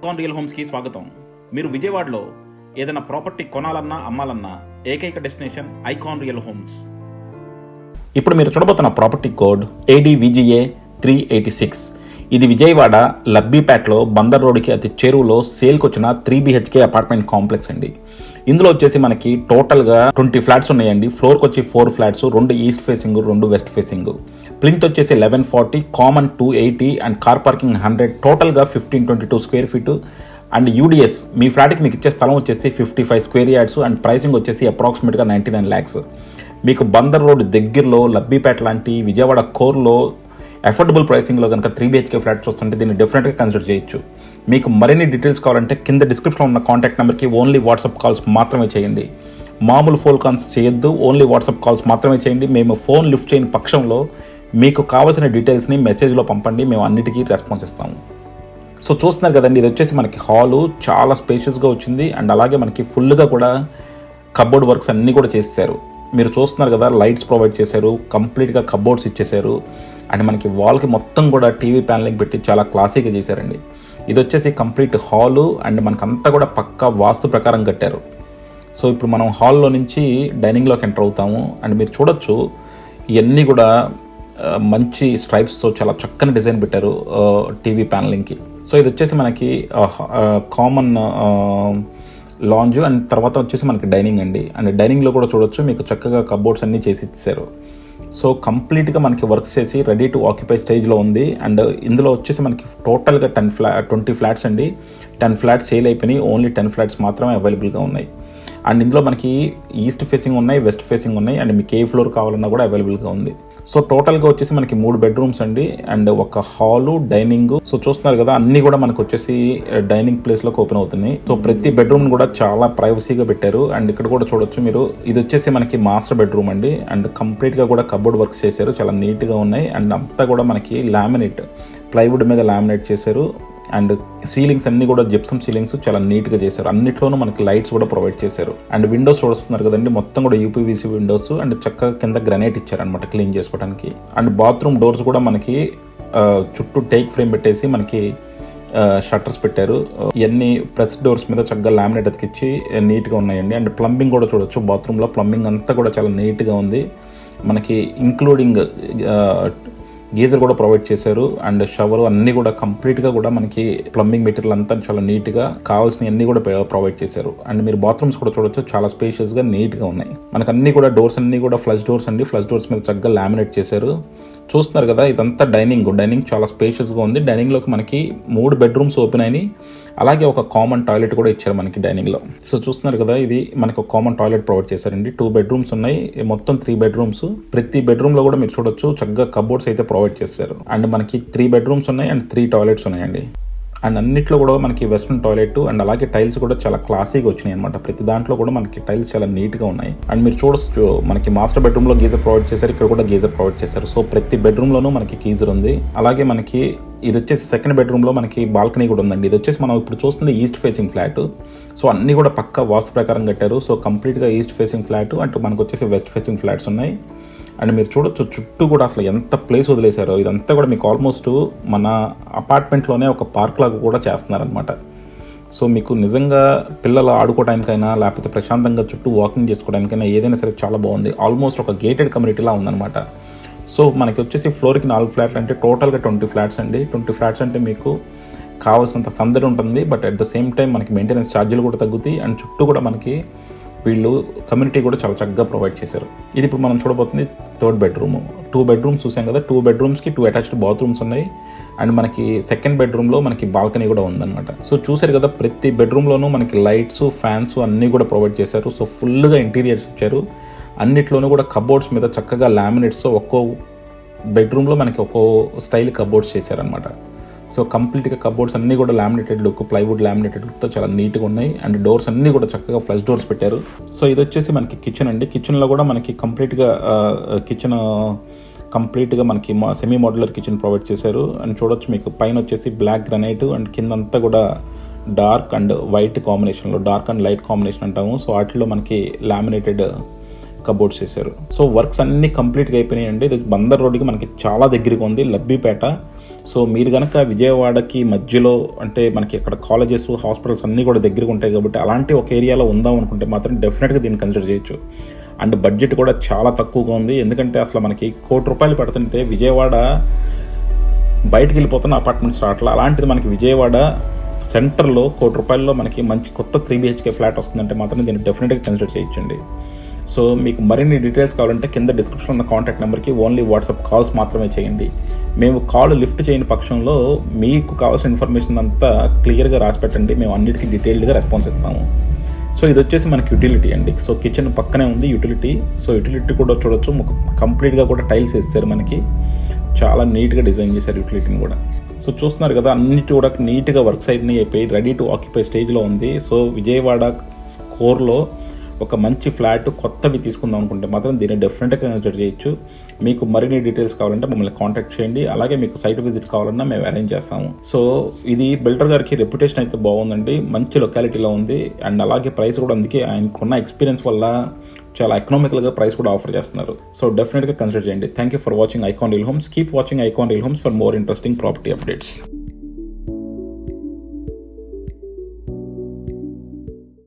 Icon real హోమ్స్కి స్వాగతం. మీరు విజయవాడలో ఏదైనా ప్రాపర్టీ కొనాలన్నా అమ్మాలన్నా ఏకైక డెస్టినేషన్ ఐకాన్ రియల్ హోమ్స్. ఇప్పుడు మీరు చూడబోతున్న ప్రాపర్టీ కోడ్ ADVGA 386. ఇది విజయవాడ లబ్బీపేటలో బందర్ రోడ్కి అతి చేరువలో సేల్కి వచ్చిన 3 BHK అపార్ట్మెంట్ కాంప్లెక్స్ అండి. ఇందులో వచ్చేసి మనకి టోటల్గా 20 ఫ్లాట్స్ ఉన్నాయండి. ఫ్లోర్కి వచ్చి 4 flats, 2 east facing, 2 west facing. Plinth వచ్చేసి 1140, కామన్ 280 అండ్ కార్ పార్కింగ్ 100. టోటల్గా 1522 స్క్వేర్ ఫీట్. అండ్ UDS మీ ఫ్లాట్కి మీకు ఇచ్చే స్థలం వచ్చేసి 55 స్క్వేర్ యార్డ్స్ అండ్ ప్రైసింగ్ వచ్చేసి అప్రాక్సిమేట్గా 99 lakhs. మీకు బందర్ రోడ్ దగ్గరలో లబ్బీపేట లాంటి విజయవాడ కోర్లో అఫోర్డబుల్ ప్రైసింగ్లో కనుక 3 BHK ఫ్లాట్స్ వస్తుంటే దీన్ని డెఫినెట్గా కన్సిడర్ చేయొచ్చు. మీకు మరిన్ని డీటెయిల్స్ కావాలంటే కింద డిస్క్రిప్షన్లో ఉన్న కాంటాక్ట్ నెంబర్కి ఓన్లీ వాట్సాప్ కాల్స్ మాత్రమే చేయండి. మామూలు ఫోన్ కాల్స్ చేయొద్దు, ఓన్లీ వాట్సాప్ కాల్స్ మాత్రమే చేయండి. మేము ఫోన్ లిఫ్ట్ చేయని పక్షంలో మీకు కావాల్సిన డీటెయిల్స్ని మెసేజ్లో పంపండి, మేము అన్నిటికీ రెస్పాన్స్ ఇస్తాము. సో చూస్తున్నారు కదండి, ఇది వచ్చేసి మనకి హాలు చాలా స్పేషియస్గా వచ్చింది అండ్ అలాగే మనకి ఫుల్గా కూడా కబోర్డ్ వర్క్స్ అన్నీ కూడా చేశారు. మీరు చూస్తున్నారు కదా, లైట్స్ ప్రొవైడ్ చేశారు, కంప్లీట్గా కబోర్డ్స్ ఇచ్చేశారు అండ్ మనకి వాల్కి మొత్తం కూడా టీవీ ప్యానలింగ్ పెట్టి చాలా క్లాసీగా చేశారండి. ఇది వచ్చేసి కంప్లీట్ హాలు అండ్ మనకంతా కూడా పక్కా వాస్తు ప్రకారం కట్టారు. సో ఇప్పుడు మనం హాల్లో నుంచి డైనింగ్లోకి ఎంటర్ అవుతాము అండ్ మీరు చూడొచ్చు ఇవన్నీ కూడా మంచి స్ట్రైప్స్తో చాలా చక్కని డిజైన్ పెట్టారు టీవీ ప్యానలింగ్కి. సో ఇది వచ్చేసి మనకి కామన్ లాంజ్ అండ్ తర్వాత వచ్చేసి మనకి డైనింగ్ అండి. అండ్ డైనింగ్లో కూడా చూడొచ్చు మీకు చక్కగా కబోర్డ్స్ అన్నీ చేసి ఇచ్చారు. సో కంప్లీట్గా మనకి వర్క్స్ చేసి రెడీ టు ఆక్యుపై స్టేజ్లో ఉంది. అండ్ ఇందులో వచ్చేసి మనకి టోటల్గా 20 ఫ్లాట్స్ అండి. 10 ఫ్లాట్స్ సేల్ అయిపోయినాయి, ఓన్లీ 10 ఫ్లాట్స్ మాత్రమే అవైలబుల్గా ఉన్నాయి. అండ్ ఇందులో మనకి ఈస్ట్ ఫేసింగ్ ఉన్నాయి, వెస్ట్ ఫేసింగ్ ఉన్నాయి అండ్ మీకు ఏ ఫ్లోర్ కావాలన్నా కూడా అవైలబుల్గా ఉంది. సో టోటల్గా వచ్చేసి మనకి 3 బెడ్రూమ్స్ అండి అండ్ ఒక హాలు, డైనింగ్. సో చూస్తున్నారు కదా, అన్నీ కూడా మనకు వచ్చేసి డైనింగ్ ప్లేస్లోకి ఓపెన్ అవుతున్నాయి. సో ప్రతి బెడ్రూమ్ కూడా చాలా ప్రైవసీగా పెట్టారు. అండ్ ఇక్కడ కూడా చూడొచ్చు మీరు, ఇది వచ్చేసి మనకి మాస్టర్ బెడ్రూమ్ అండి అండ్ కంప్లీట్గా కూడా కబోర్డ్ వర్క్స్ చేశారు, చాలా నీట్గా ఉన్నాయి. అండ్ అంతా కూడా మనకి లామినేట్, ప్లైవుడ్ మీద లామినేట్ చేశారు అండ్ సీలింగ్స్ అన్నీ కూడా జిప్సమ్ సీలింగ్స్ చాలా నీట్గా చేశారు. అన్నిట్లోనూ మనకి లైట్స్ కూడా ప్రొవైడ్ చేశారు. అండ్ విండోస్ చూస్తున్నారు కదండి, మొత్తం కూడా UPVC విండోస్ అండ్ చక్కగా కింద గ్రానైట్ ఇచ్చారనమాట క్లీన్ చేసుకోవడానికి. అండ్ బాత్రూమ్ డోర్స్ కూడా మనకి చుట్టూ టేక్ ఫ్రేమ్ పెట్టేసి మనకి షట్టర్స్ పెట్టారు. ఇవన్నీ ప్రెస్ డోర్స్ మీద చక్కగా లామినేట్ అతికిచ్చి నీట్గా ఉన్నాయండి. అండ్ ప్లంబింగ్ కూడా చూడొచ్చు, బాత్రూంలో ప్లంబింగ్ అంతా కూడా చాలా నీట్గా ఉంది. మనకి ఇంక్లూడింగ్ గీజర్ కూడా ప్రొవైడ్ చేశారు అండ్ షవర్ అన్నీ కూడా కంప్లీట్గా కూడా మనకి ప్లంబింగ్ మెటీరియల్ అంతా చాలా నీట్గా కావాల్సిన అన్నీ కూడా ప్రొవైడ్ చేశారు. అండ్ మీరు బాత్రూమ్స్ కూడా చూడొచ్చు, చాలా స్పేషియస్గా నీట్గా ఉన్నాయి. మనకు అన్నీ కూడా డోర్స్ అన్నీ కూడా ఫ్లష్ డోర్స్ అండి. ఫ్లష్ డోర్స్ మీద చక్కగా లామినేట్ చేశారు. చూస్తున్నారు కదా, ఇదంతా డైనింగ్ చాలా స్పేషియస్గా ఉంది. డైనింగ్లోకి మనకి 3 బెడ్రూమ్స్ ఓపెన్ అయినాయి, అలాగే ఒక కామన్ టాయిలెట్ కూడా ఇచ్చారు మనకి డైనింగ్లో. సో చూస్తున్నారు కదా, ఇది మనకి ఒక కామన్ టాయిలెట్ ప్రొవైడ్ చేశారండి. 2 బెడ్రూమ్స్ ఉన్నాయి, మొత్తం 3 బెడ్రూమ్స్. ప్రతి బెడ్రూమ్లో కూడా మీరు చూడొచ్చు చక్కగా కబోర్డ్స్ అయితే ప్రొవైడ్ చేశారు. అండ్ మనకి 3 బెడ్రూమ్స్ ఉన్నాయి అండ్ 3 టాయిలెట్స్ ఉన్నాయండి. అండ్ అన్నిట్లో కూడా మనకి వెస్ట్రన్ టాయిలెట్ అండ్ అలాగే టైల్స్ కూడా చాలా క్లాసీగా వచ్చినాయి అనమాట. ప్రతి దాంట్లో కూడా మనకి టైల్స్ చాలా నీట్గా ఉన్నాయి. అండ్ మీరు చూడొచ్చు మనకి మాస్టర్ బెడ్రూమ్లో గీజర్ ప్రొవైడ్ చేశారు, ఇక్కడ కూడా గీజర్ ప్రొవైడ్ చేశారు. సో ప్రతి బెడ్రూమ్లోనూ మనకి గీజర్ ఉంది. అలాగే మనకి ఇది వచ్చేసి సెకండ్ బెడ్రూమ్లో మనకి బాల్కనీ కూడా ఉందండి. ఇది వచ్చేసి మనం ఇప్పుడు చూస్తుంది ఈస్ట్ ఫేసింగ్ ఫ్లాట్. సో అన్నీ కూడా పక్కా వాస్తు ప్రకారం కట్టారు. సో కంప్లీట్గా ఈస్ట్ ఫేసింగ్ ఫ్లాట్ అంటూ మనకు వచ్చేసి వెస్ట్ ఫేసింగ్ ఫ్లాట్స్ ఉన్నాయి. అండ్ మీరు చూడొచ్చు చుట్టూ కూడా అసలు ఎంత ప్లేస్ వదిలేశారో. ఇదంతా కూడా మీకు ఆల్మోస్ట్ మన అపార్ట్మెంట్లోనే ఒక పార్క్ లాగా కూడా చేస్తున్నారనమాట. సో మీకు నిజంగా పిల్లలు ఆడుకోవడానికైనా లేకపోతే ప్రశాంతంగా చుట్టూ వాకింగ్ చేసుకోవడానికైనా ఏదైనా సరే చాలా బాగుంది. ఆల్మోస్ట్ ఒక గేటెడ్ కమ్యూనిటీలా ఉందన్నమాట. సో మనకి వచ్చేసి ఫ్లోర్కి 4 ఫ్లాట్లు అంటే టోటల్గా 20 ఫ్లాట్స్ అండి. 20 ఫ్లాట్స్ అంటే మీకు కావాల్సినంత సందడి ఉంటుంది, but at the same time మనకి మెయింటెనెన్స్ ఛార్జీలు కూడా తగ్గుతాయి అండ్ చుట్టూ కూడా మనకి వీళ్ళు కమ్యూనిటీ కూడా చాలా చక్కగా ప్రొవైడ్ చేశారు. ఇది ఇప్పుడు మనం చూడబోతుంది 3rd బెడ్రూమ్. 2 బెడ్రూమ్స్ చూసాం కదా, 2 బెడ్రూమ్స్కి 2 అటాచ్డ్ బాత్రూమ్స్ ఉన్నాయి అండ్ మనకి సెకండ్ బెడ్రూమ్లో మనకి బాల్కనీ కూడా ఉందన్నమాట. సో చూసారు కదా, ప్రతి బెడ్రూమ్లోనూ మనకి లైట్స్, ఫ్యాన్స్ అన్నీ కూడా ప్రొవైడ్ చేశారు. సో ఫుల్గా ఇంటీరియర్స్ ఇచ్చారు. అన్నిట్లోనూ కూడా కబోర్డ్స్ మీద చక్కగా లామినేట్స్, ఒక్కో బెడ్రూమ్లో మనకి ఒక్కో స్టైల్ కబోర్డ్స్ చేశారనమాట. సో కంప్లీట్గా కబోర్డ్స్ అన్నీ కూడా లామినేటెడ్ లుక్, ప్లైవుడ్ లామినేటెడ్ లుక్తో చాలా నీట్గా ఉన్నాయి. అండ్ డోర్స్ అన్నీ కూడా చక్కగా ఫ్లష్ డోర్స్ పెట్టారు. సో ఇది వచ్చేసి మనకి కిచెన్ అండి. కిచెన్లో కూడా మనకి కంప్లీట్గా మనకి సెమీ మోడ్యులర్ కిచెన్ ప్రొవైడ్ చేశారు. అండ్ చూడొచ్చు మీకు పైన వచ్చేసి బ్లాక్ గ్రానైట్ అండ్ కిందంతా కూడా డార్క్ అండ్ వైట్ కాంబినేషన్లో, డార్క్ అండ్ లైట్ కాంబినేషన్ అంటాము. సో వాటిలో మనకి లామినేటెడ్ కబోర్డ్స్ చేశారు. సో వర్క్స్ అన్నీ కంప్లీట్గా అయిపోయినాయండి. ఇది బందర్ రోడ్డుకి మనకి చాలా దగ్గరగా ఉంది, లబ్బీపేట. సో మీరు కనుక విజయవాడకి మధ్యలో అంటే మనకి ఇక్కడ కాలేజెస్ హాస్పిటల్స్ అన్నీ కూడా దగ్గరగా ఉంటాయి కాబట్టి అలాంటి ఒక ఏరియాలో ఉందాం అనుకుంటే మాత్రం డెఫినెట్గా దీన్ని కన్సిడర్ చేయొచ్చు. అండ్ బడ్జెట్ కూడా చాలా తక్కువగా ఉంది. ఎందుకంటే అసలు మనకి ₹1,00,00,000 పెడుతుంటే విజయవాడ బయటకు వెళ్ళిపోతున్న అపార్ట్మెంట్స్ రావట్లా. అలాంటిది మనకి విజయవాడ సెంటర్లో ₹1,00,00,000 మనకి మంచి కొత్త 3 BHK ఫ్లాట్ వస్తుందంటే మాత్రం దీన్ని డెఫినెట్గా కన్సిడర్ చేయొచ్చండి. సో మీకు మరిన్ని డీటెయిల్స్ కావాలంటే కింద డిస్క్రిప్షన్ ఉన్న కాంటాక్ట్ నెంబర్కి ఓన్లీ వాట్సాప్ కాల్స్ మాత్రమే చేయండి. మేము కాల్ లిఫ్ట్ చేయని పక్షంలో మీకు కావాల్సిన ఇన్ఫర్మేషన్ అంతా క్లియర్గా రాసి పెట్టండి. మేము అన్నిటికీ డీటెయిల్డ్గా రెస్పాన్స్ ఇస్తాము. సో ఇది వచ్చేసి మనకి యూటిలిటీ అండి. సో కిచెన్ పక్కనే ఉంది యూటిలిటీ. సో యూటిలిటీ కూడా చూడొచ్చు, కంప్లీట్గా కూడా టైల్స్ వేస్తారు మనకి. చాలా నీట్గా డిజైన్ చేశారు యూటిలిటీని కూడా. సో చూస్తున్నారు కదా, అన్నిటి కూడా నీట్గా వర్క్స్ అయిపోయి రెడీ టు ఆక్యుపై స్టేజ్లో ఉంది. సో విజయవాడ కోర్లో ఒక మంచి ఫ్లాట్ కొత్తవి తీసుకుందాం అనుకుంటే మాత్రం దీన్ని డెఫినెట్గా కన్సిడర్ చేయొచ్చు. మీకు మరిన్ని డీటెయిల్స్ కావాలంటే మమ్మల్ని కాంటాక్ట్ చేయండి. అలాగే మీకు సైట్ విజిట్ కావాలన్నా మేము అరేంజ్ చేస్తాము. సో ఇది బిల్డర్ గారికి రెప్యుటేషన్ అయితే బాగుందండి, మంచి లొకాలిటీలో ఉంది. అండ్ అలాగే ప్రైస్ కూడా అందుకే ఆయనకున్న ఎక్స్పీరియన్స్ వల్ల చాలా ఎకనామికల్గా ప్రైస్ కూడా ఆఫర్ చేస్తున్నారు. సో డెఫినెట్గా కన్సిడర్ చేయండి. Thank you for watching icon real homes. Keep watching icon real homes for more interesting property updates.